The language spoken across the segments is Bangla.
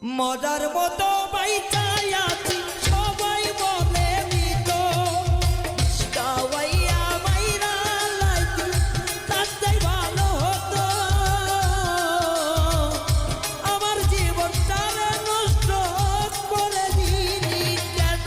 মজার মতো বাইচাই আছি সবাই বলে মৃত কাওয়াইয়া মাইরা লাইতি তাতেই ভালো হতো আমার জীবনটা নষ্ট করে দিলি কেন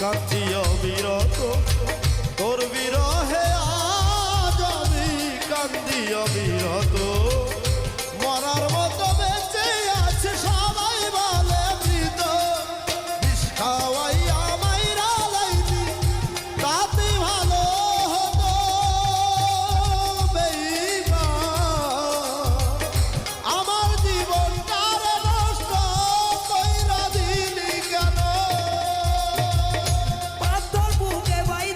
কাঁদছি অবিরত তোর বিরহে আজ আমি কান্দি অবিরত মরার মতো বেঁচে আছে সবাই বলে মৃত বিষ খাওয়াইয়া মাইরা লাইতি তাতে ভালো হতো বেঈমান আমার জীবনটার নষ্ট কইরা দিলি কেন পাথর বুকে ভাই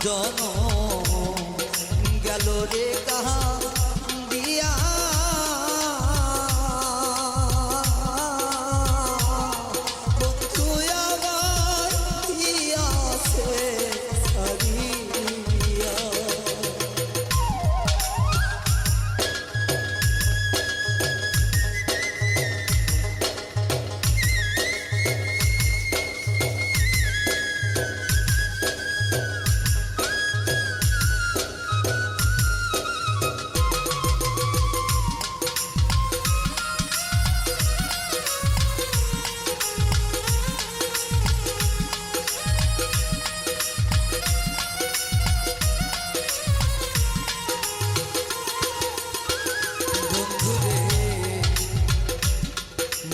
জন গেল রে কাহা দিয়া বন্ধু আমার দিয়াছে ছাড়িয়া।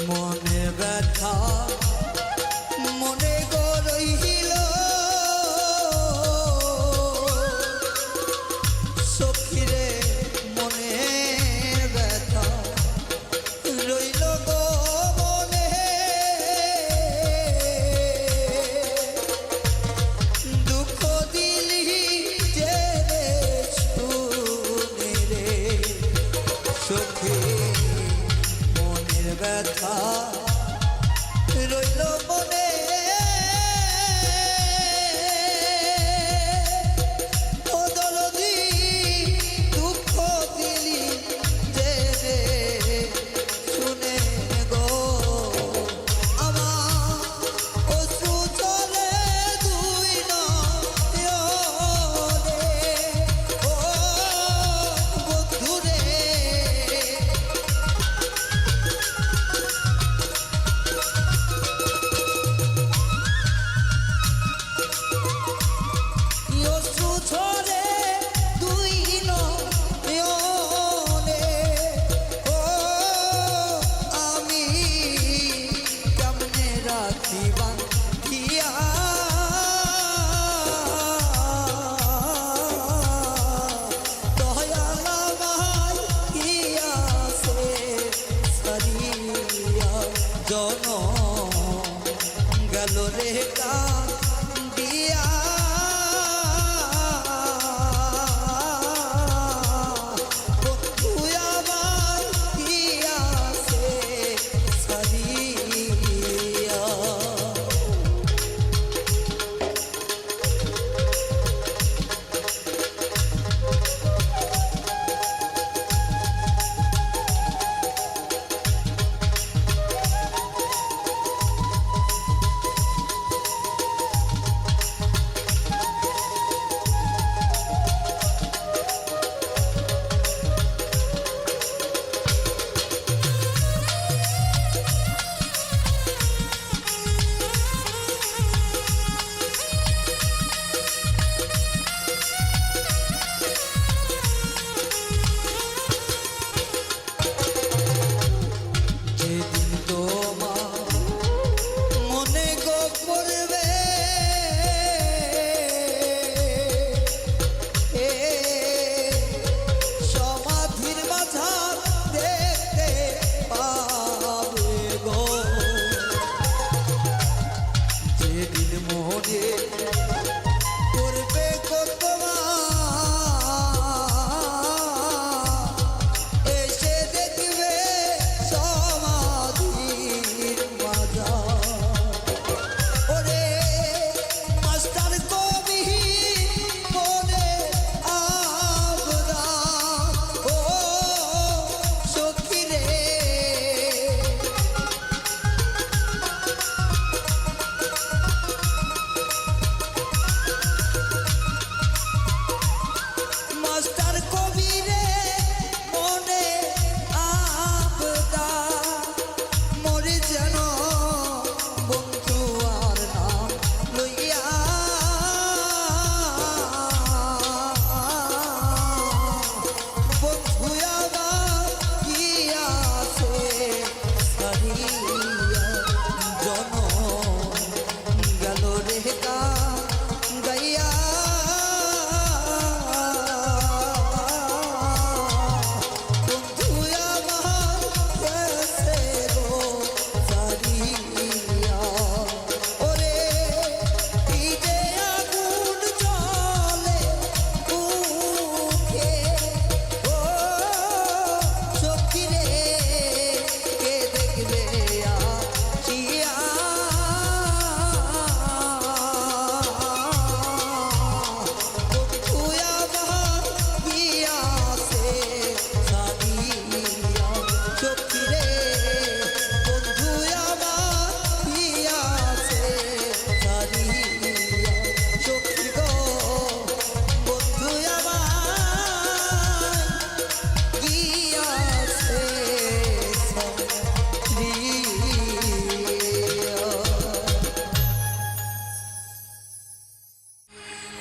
মনে ব্যথা মনে গরইল সখিরে মনে ব্যথা রইল গো মনে দুঃখ দিলি যে শুনে রে সখী মনের ব্যথা রইল মনে ও দরদি দুঃখ দিলি যে রে শুনে গো আমার অশ্রু চলে দুই নয়নে ও বন্ধু রে অশ্রু ঝরে দুই নয়নে ও আমি কেমনে রাখি বাঁধিয়া দয়াল আমায় দিয়াছে ছাড়িয়া জন গেল রে কান্দিয়া বন্ধু আমায় দিয়াছে ছাড়িয়া। যেদিন তোমার মনে গো পড়বে সমাধির মাঝার দেখতে পাবে গো যেদিন মনে করবে গো তোমার এসে দেখবে সমাধির মাঝার ওরে মাস্টার কবি মনে আবরা ও সখী রে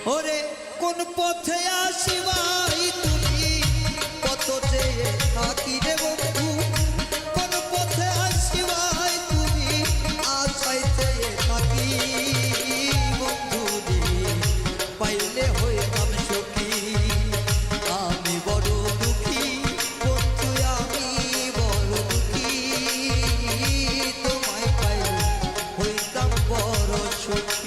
ওরে কোন পথে আসিবাই তুমি কত চেয়ে থাকি রে বন্ধু কোন পথে আসিবাই তুমি আশাই চেয়ে থাকি বন্ধু রে পাইলে হইতাম সুখী আমি বড় দুঃখী বন্ধু আমি বড় দুঃখী তোমায় পাইলে হইতাম বড় সুখী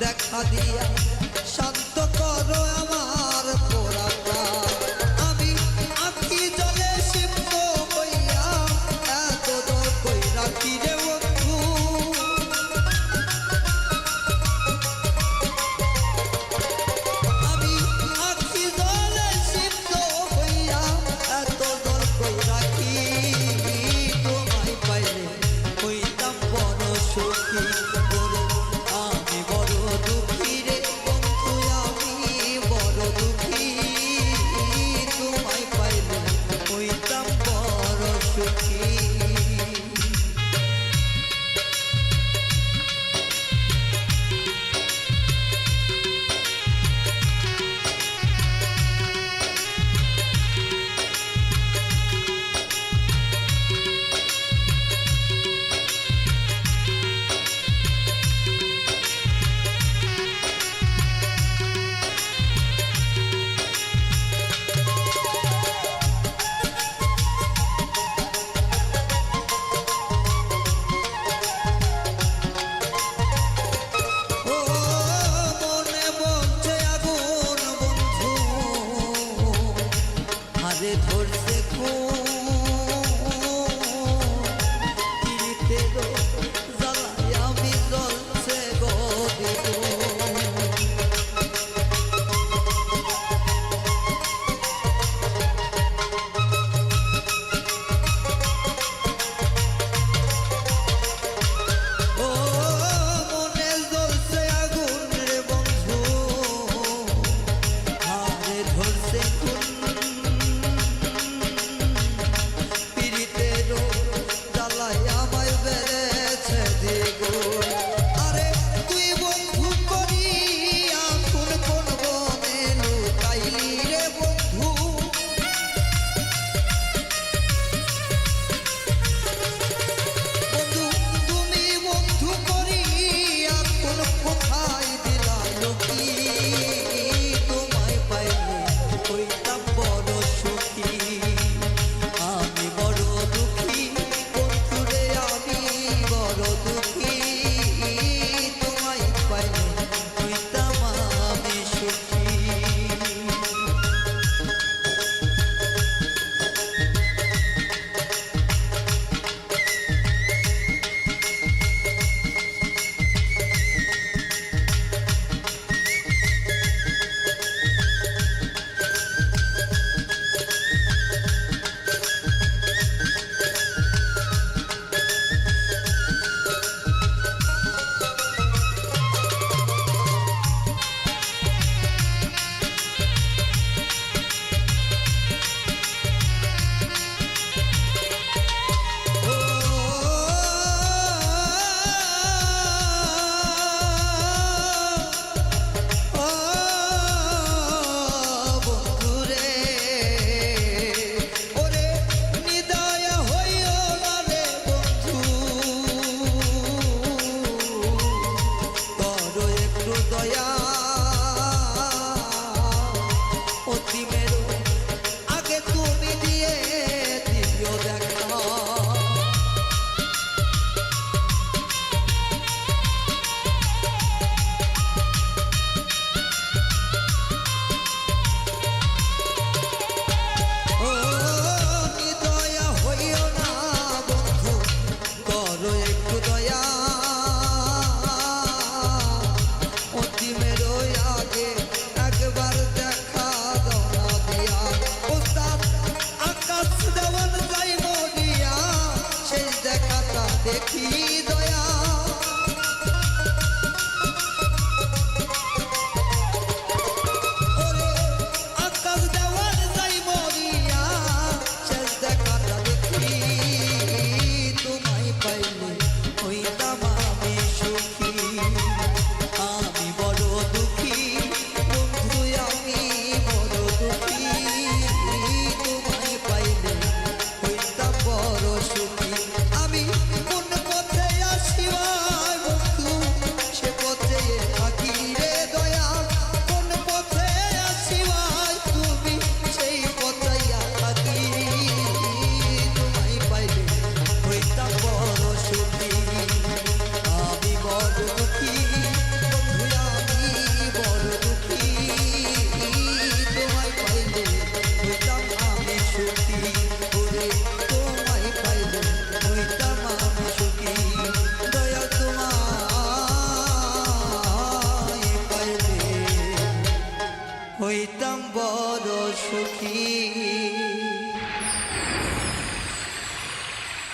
দেখা দিয়া শান্ত করো আমার পোড়া প্রাণ আমি আখি জলে সিদ্ধ হইয়া এত দর কইরা কি রে বন্ধু আমি আখি জলে সিদ্ধ হইয়া এত দর কইরা কি তোমায় পাইলে হইতাম বড় সুখী আমি বড় দুঃখী রে দেখি দয়া ওরে আকাশ দেওয়ার যাই মরিয়া শেষ দেখাটা দেখি তোমায় পাইলে হইতাম আমি সুখী আমি বড় দুঃখী বন্ধু আমি বড় দুঃখী তোমায় পাইলে হইতাম বড় সুখী আমি কোন পথে আসিবাই বন্ধু সে পথে থাকি রে দয়া কোন পথে আসিবাই তুমি সেই পথে থাকি তোমায় পাইলে হইতাম বড় সুখী আমি বড় দুঃখী বন্ধু আমি বড় দুঃখী তোমায় পাইলে হইতাম আমি সুখী ওরে তোমায় পাইলে হইতাম আমি সুখী দয়া তোমায় পাইলে হইতাম বড় সুখী।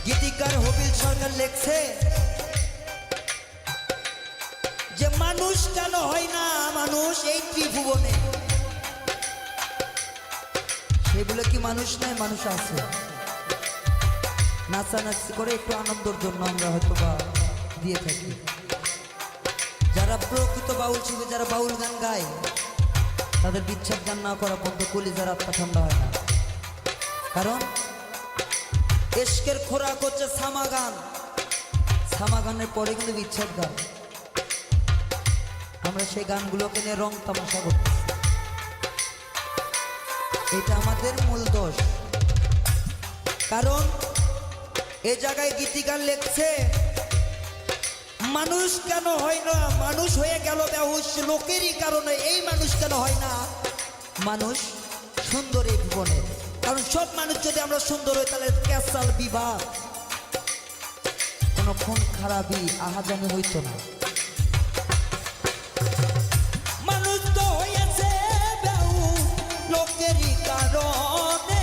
গীতিকার হবিল সরকার লেখছে যে মানুষ কেন হয় না মানুষ এই ত্রিভুবনে সেগুলো কি মানুষ নয় মানুষ আছে নাচানাচি করে একটু আনন্দের জন্য আমরা হয়তো বা দিয়ে থাকি যারা প্রকৃত বাউল শিল্পী যারা বাউল গান গায় তাদের বিচ্ছেদ গান না করা পর্যন্ত কলিজার আত্মা ঠান্ডা হয় না কারণ এশকের খোরাক হচ্ছে সামা গান সামা গানের পরে কিন্তু বিচ্ছেদ গান আমরা সেই গানগুলোকে নিয়ে রং তামাশা করছি এটা আমাদের মূল দোষ কারণ এই জায়গায় গীতিকার লেখছে মানুষ কেন হয় না মানুষ হয়ে গেল বেহুশ লোকেরই কারণে এই মানুষ কেন হয় না মানুষ সুন্দর এই জীবনে কারণ সব মানুষ যদি আমরা সুন্দর হই তাহলে ক্যাসাল বিবাহ কোনো খুন খারাপই আহাজানি হইতো না মানুষ তো হয়েছে বেহুশ লোকেরই কারণে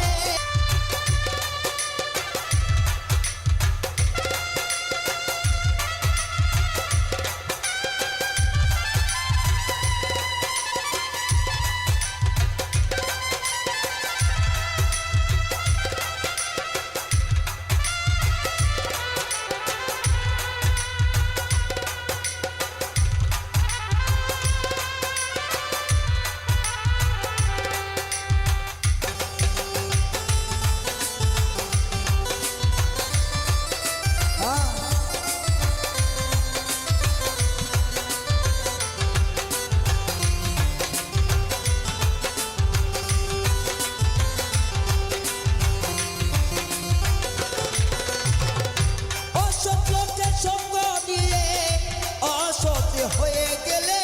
হয়ে গেলে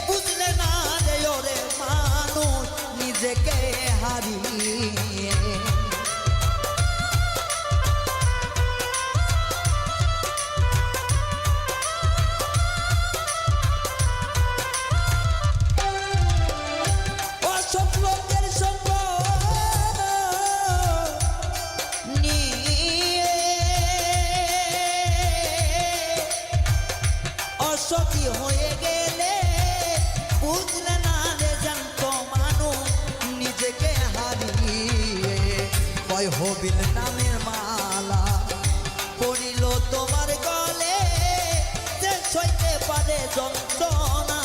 বুঝলে না রে ওরে মানুষ নিজেকে হারিয়ে অসৎ লোকের সঙ্গ নিয়ে অসতী হয়ে গেলে বুঝলে না রে জানত মানুষ নিজেকে হারিয়ে কয় হবিল নামের মালা পড়িল তোমার গলে যে সইতে পারে যন্ত্রণা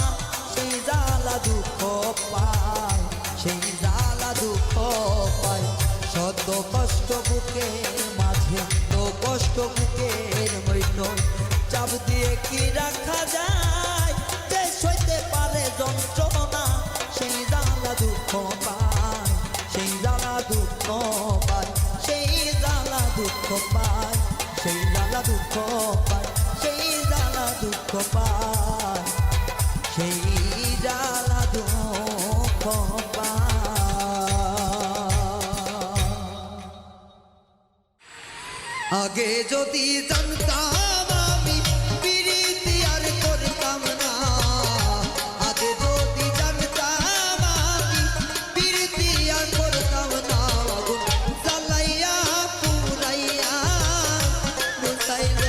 সেই জ্বালা দুঃখ পায় সেই জ্বালা দুঃখ পায় সদ্য কষ্ট বুকের মাঝে তো কষ্ট বুকের মৃত চাপ দিয়ে কি রাখা যায় যে সইতে পারে যন্ত্রণা সেই জ্বালা দুঃখ পায় সেই জ্বালা দুঃখ পায় সেই জ্বালা দুঃখ পায় সেই জ্বালা দুঃখ পায় সেই জ্বালা দুঃখ পায় সেই জ্বালা দুঃখ পায় আগে যদি জানতাম আমি প্রীতি আর করতাম না আগে যদি জানতাম আমি প্রীতি আর করতাম না জ্বালাইয়া পুরাইয়া বুঝাইয়া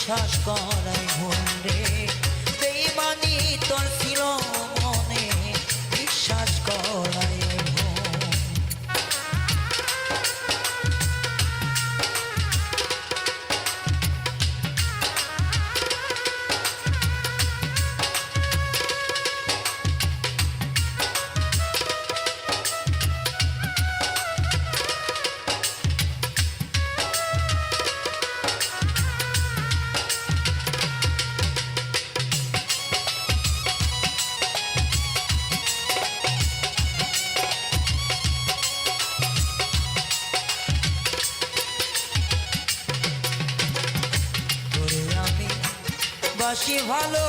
বিশ্বাস করাই ভুল রে, বেঈমানি তোর ছিল মনে, বিশ্বাস করাই ভুল। বাসি ভালো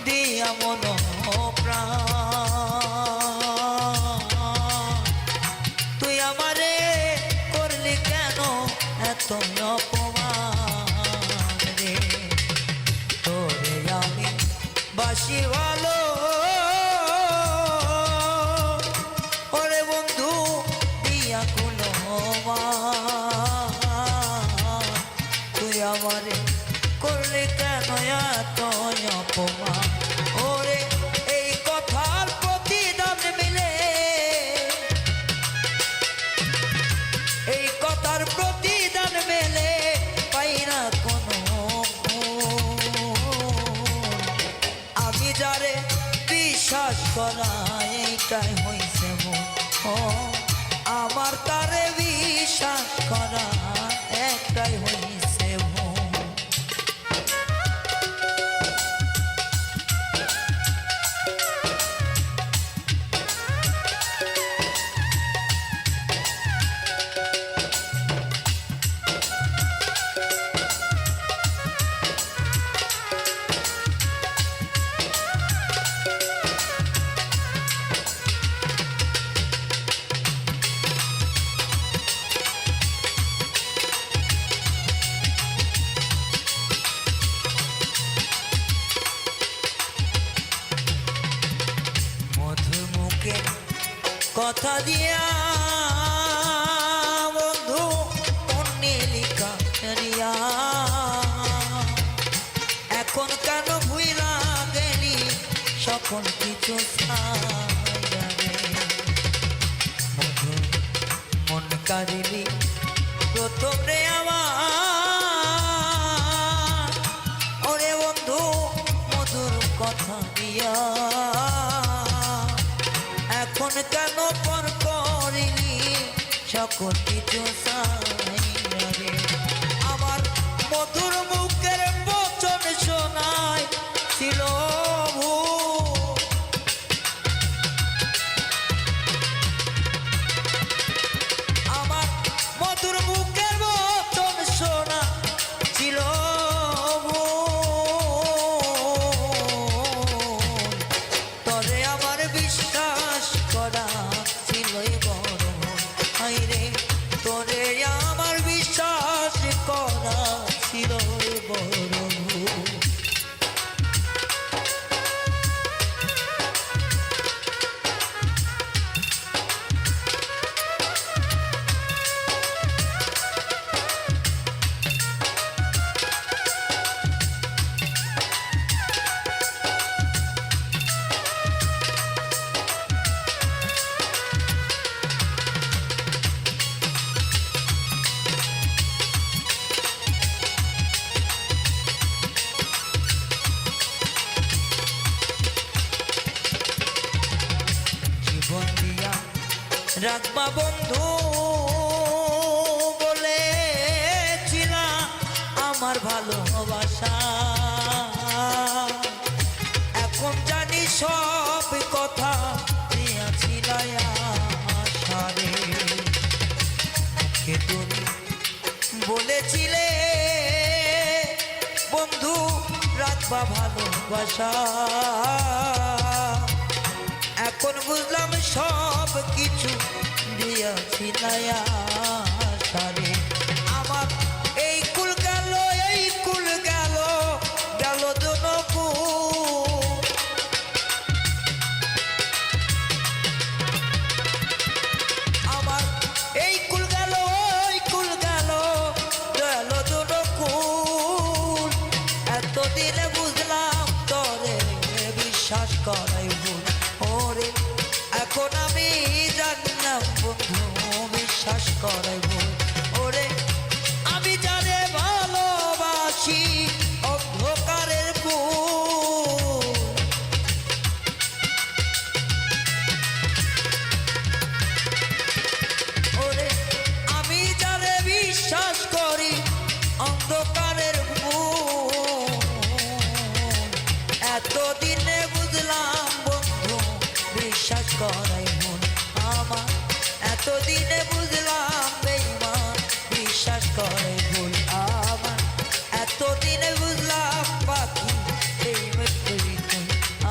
দিয়া মন প্রাণ, তুই আমারে করলি কেন এত অপমান রে, তোরে আমি বাসি ভালো ওরে বন্ধু দিয়া কোনো আমারে করলে কেন এত অপমান, ওরে এই কথার প্রতিদান মিলে, এই কথার প্রতিদান মেলে পাই না কোনো, আমি যারে বিশ্বাস করা এইটাই হইছে মন, আমার তারে বিশ্বাস করা একটাই হইছে মন। কথা দিয়া বন্ধু অন্যে লিখা রিয়া, এখন কেন ভুইলা গেলি সকল কিছু মধু মন কারিলি প্রথম রে আমার, ওরে বন্ধু মধুর কথা দিয়া, এখন কেন পর করিনি সকল কিছু রে, আমার মধুর মুখের বচন শোনায় ছিল আমার মধুর মুখের বচন শোনা ছিল তরে আমার বিশ্বাস করা ছিলই বড় হাইরে, তোরে আমার বিশ্বাস করা ছিলই বড় ভুল। রাখবা বন্ধু বলেছিলা আমার ভালোবাসা, এখন জানি সব কথা দিয়াছিল আশারে, তুমি বলেছিলে বন্ধু রাখবা ভালোবাসা, এখন বুঝলাম সব কিছু দিয়াছি সারে, আমার এই কুল গেল এই কুল গেল গেল জনকু, আমার এই কুল গেল ওই করাই ভুল। ওরে আমি জানে ভালোবাসি অন্ধকারের ফুল। ওরে আমি জানে বিশ্বাস করি অন্ধকারের ফুল। এতদিনে বুঝলাম বন্ধু বিশ্বাস করাই ভুল আমার। এতদিনে বুঝলাম বেঈমান বিশ্বাস করাই ভুল আমার। এতদিনে বুঝলাম পাখি এই মৃত্যু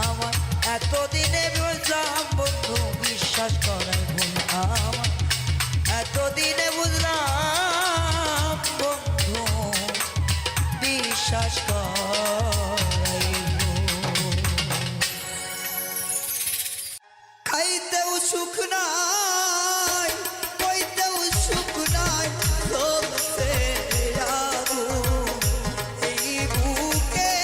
আমার। এতদিনে বুঝলাম বন্ধু বিশ্বাস করাই ভুল আমার। এতদিনে বুঝলাম বন্ধু বিশ্বাস করাই ভুল। খাইতেও সুখ নাই কইতেও সুখ নাই জ্বলছে আগুন এই বুকে।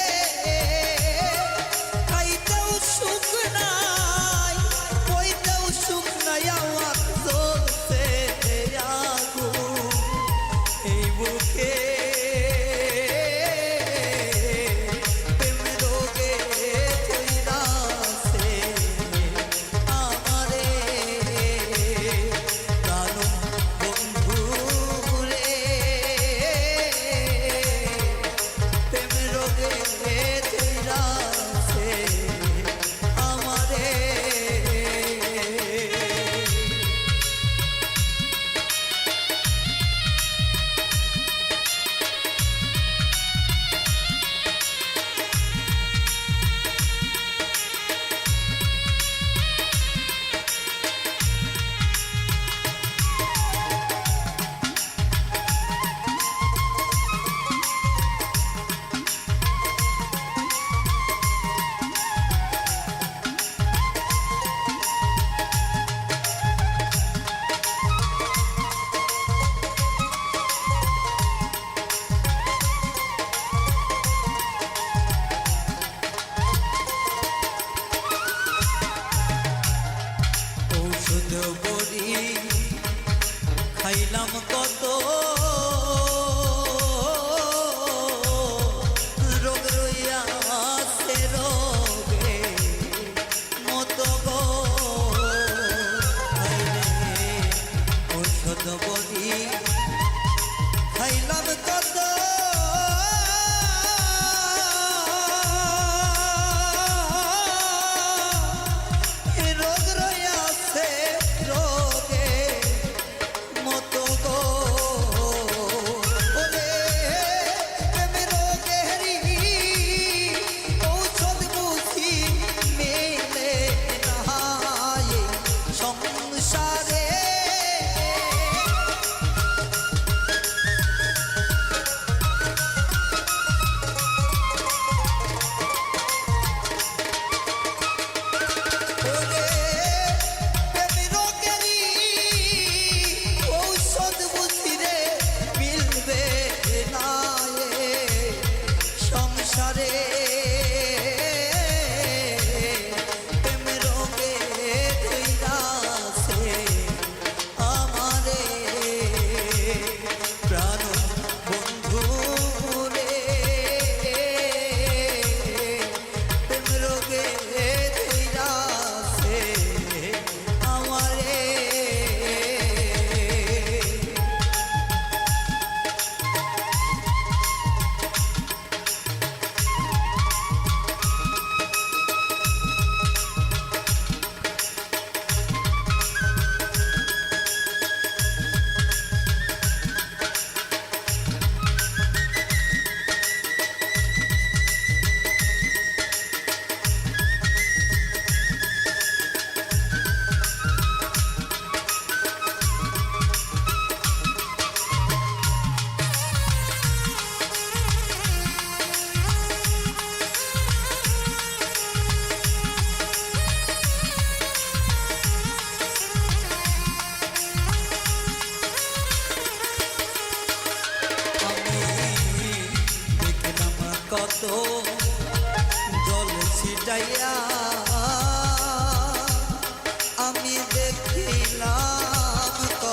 খাইতেও সুখ নাই কইতেও সুখ নাই আমার জ্বলছে আগুন এই বুকে। প্রেম রোগে ধইরাছে আমারে প্রাণ বন্ধু রে। প্রেম রোগে ধইরাছে আমারে। ঔষধ বড়ি খাইলাম কত রোগ রইয়াছে রোগে মতো গো। হায়রে ঔষধ বড়ি খাইলাম কত রোগ রইয়াছে রোগে মতো গো। ওরে প্রেম রোগেরই ঔষধ বুঝি মেলে না এই সংসারে। ওরে প্রেম রোগেরই ঔষধ বুঝি রে মিলবে না এ সংসারে। প্রেম রোগে ধইরাছে আমারে প্রাণ বন্ধু রে। প্রেম রোগে ধইরাছে আমারে। কত জল ছিটাইয়া আমি দেখিলাম কত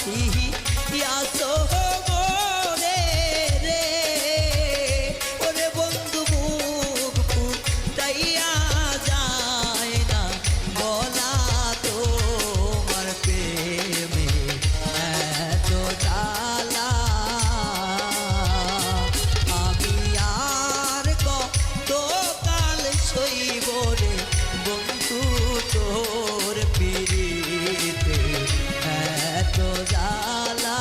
বাসি আসো মোরে রে ওরে বন্ধু মুখ ফুটাইয়া যায় না বলা তোমার প্রেমে এত জ্বালা আমি আর কত কাল সইব রে বন্ধু তোর পিরিতে এত জ্বালা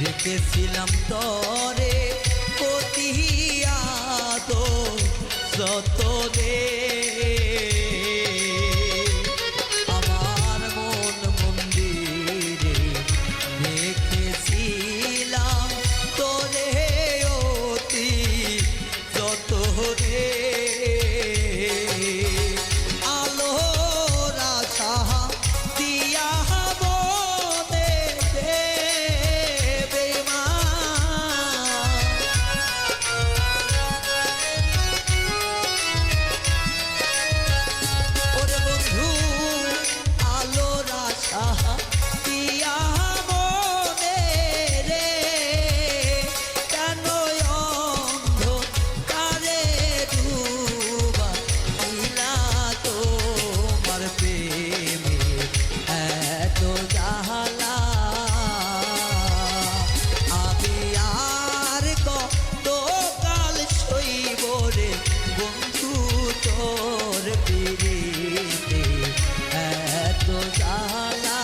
রেখেছিলাম তরে কতিয়া তো যত দে আমার মন মন্দিরে রেখেছিলাম তোরে অতি যত রে আলোর আশা দিয়া মনে দেবে মা ওরে বন্ধু আলোর আশা দিয়া মনে রে কেন অন্ধকারে ডুবা দিলা তোমার প্রেমে এত জ্বালা আমি আর কত কাল সইব রে বন্ধু তোর পিরিতে এত জ্বালা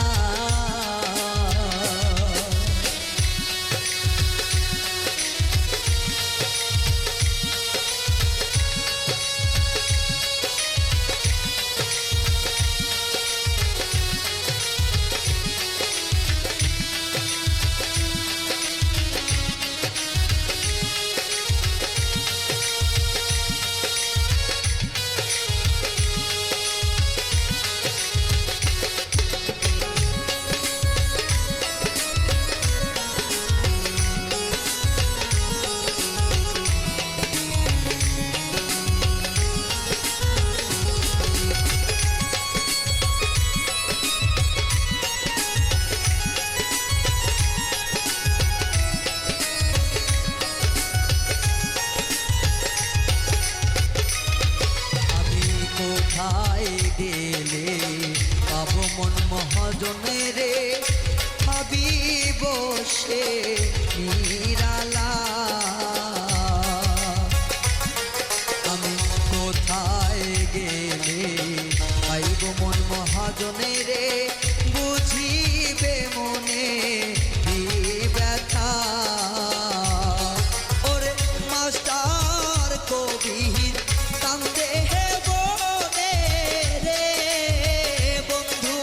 আমি কোথায় গেলে পাব মন মহাজনের রে ভাবি বসে নিরালা আমি কোথায় গেলে পাইব মন মহাজনের রে বুঝিবে মনে এই ব্যথা ওরে মাস্টার কবির কান্দে বনে রে বন্ধু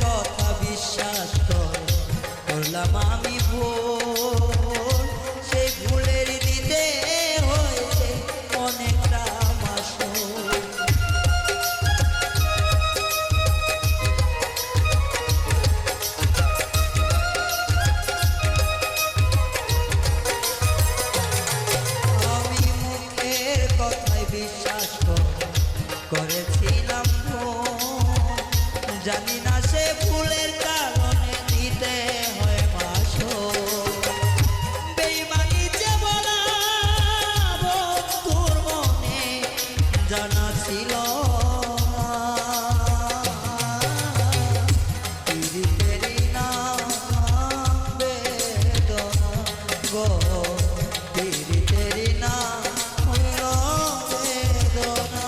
কথা বিশ্বাস করলাম আমি ভুল, সেই ভুলের দিতে হয়েছে অনেকটা মাসুল। আমি মুখের কথায় বিশ্বাস করেছিলাম ভুল, জানি না সে ভুলের কারণে দিতে হয় মাসুল। বেইমানি যে বলা বন্ধুর মনে জানা ছিল না, পীড়িতেরই নাম বেদনা গো, পীড়িতেরই নাম হইল বেদনা।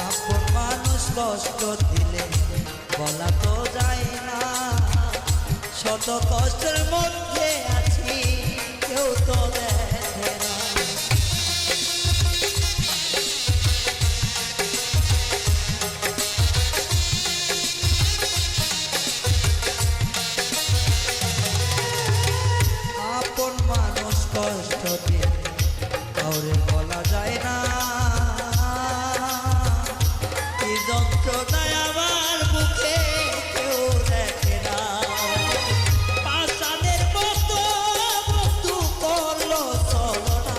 আপন মানুষ কষ্ট দিলে বলা তো যায় না, শত কষ্টের মধ্যে আছি কেউ তো দেখে না। আপন মানুষ কষ্ট দিলে কাউরে বলা যায় না, কি যন্ত্রণায় আমার বুকে কেউ দেখে না। পাষাণের মতো বন্ধু করলো ছলনা,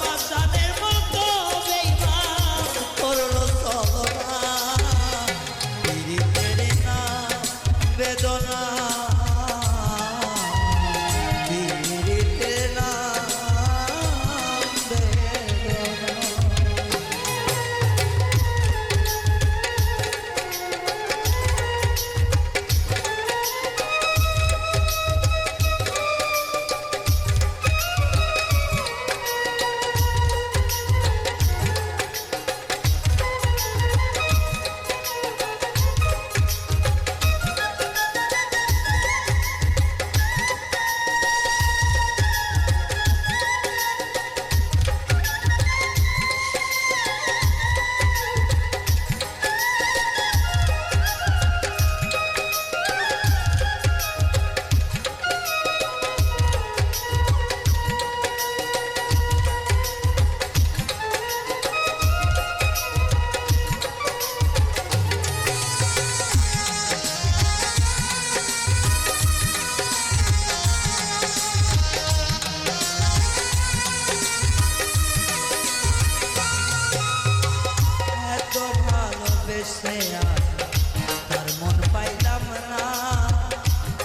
পাষাণের মতো বেঈমান করলো ছলনা, পীড়িতের নাম বেদনা, পীড়িতের নাম বেদনা। এত ভালোবেসে আর তার মন পাইলাম না,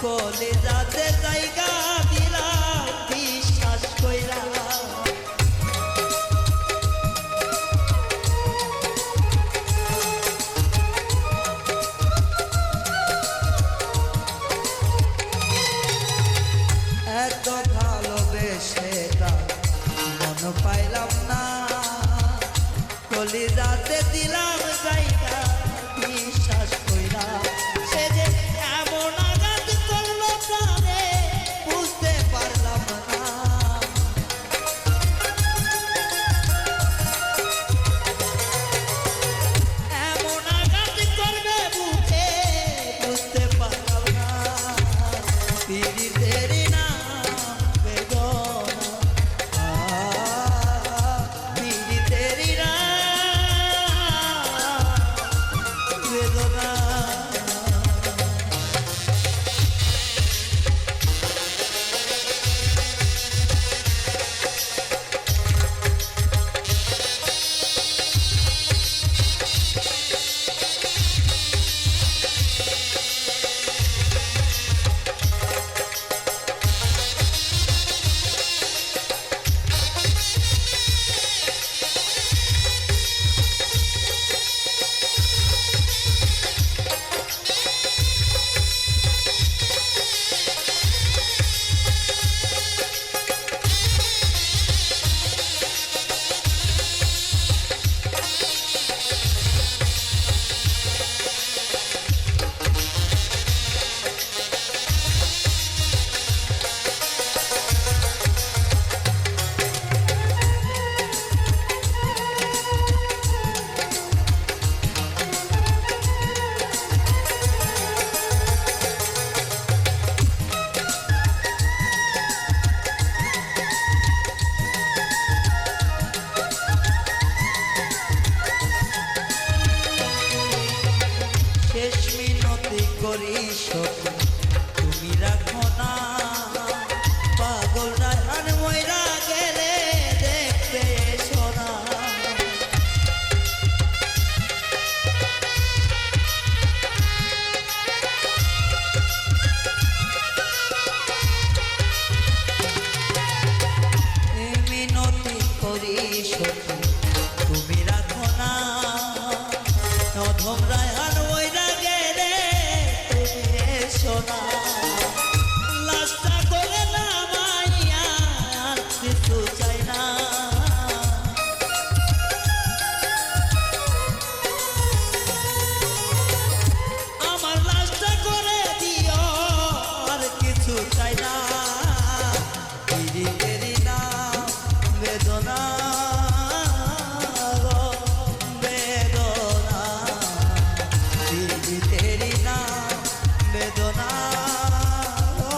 কলিজাতে জায়গা দিলাম বিশ্বাস কইরা। এত ভালোবেসে তার মন পাইলাম না, কলিজাতে দিলাম জায়গা বিশ্বাস কইরা। সে যে এমন আঘাত করলো প্রাণে করি সখী তুমি রাখো না পাগল রাহান ময়রা গেলে দেখতে এসো না মিনতি করি সখী তুমি রাখো না নধম রাহান ময়রা গেলে এসো না লাস্টটা করে না মাইয়া কিছু চাই না আমার লাস্টটা করে দিও আর কিছু চাই না দেরি দেরি না বেদনা গো বেদনা দেরি দেরি না বেদনা গো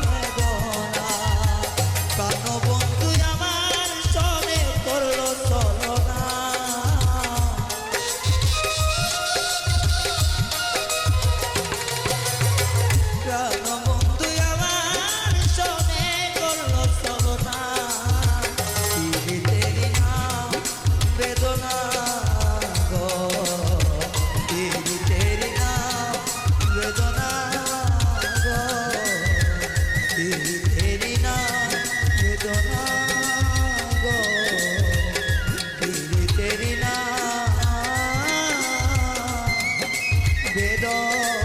বেদনা কান বন্ধু আমার সনে করলো চলো না কান বন্ধু আমার সনে করলো চলো না দেরি দেরি না বেদনা গো দেরি দেরি না বেদনা গো দেরি দেরি না বেদনা গো দেরি দেরি না বেদনা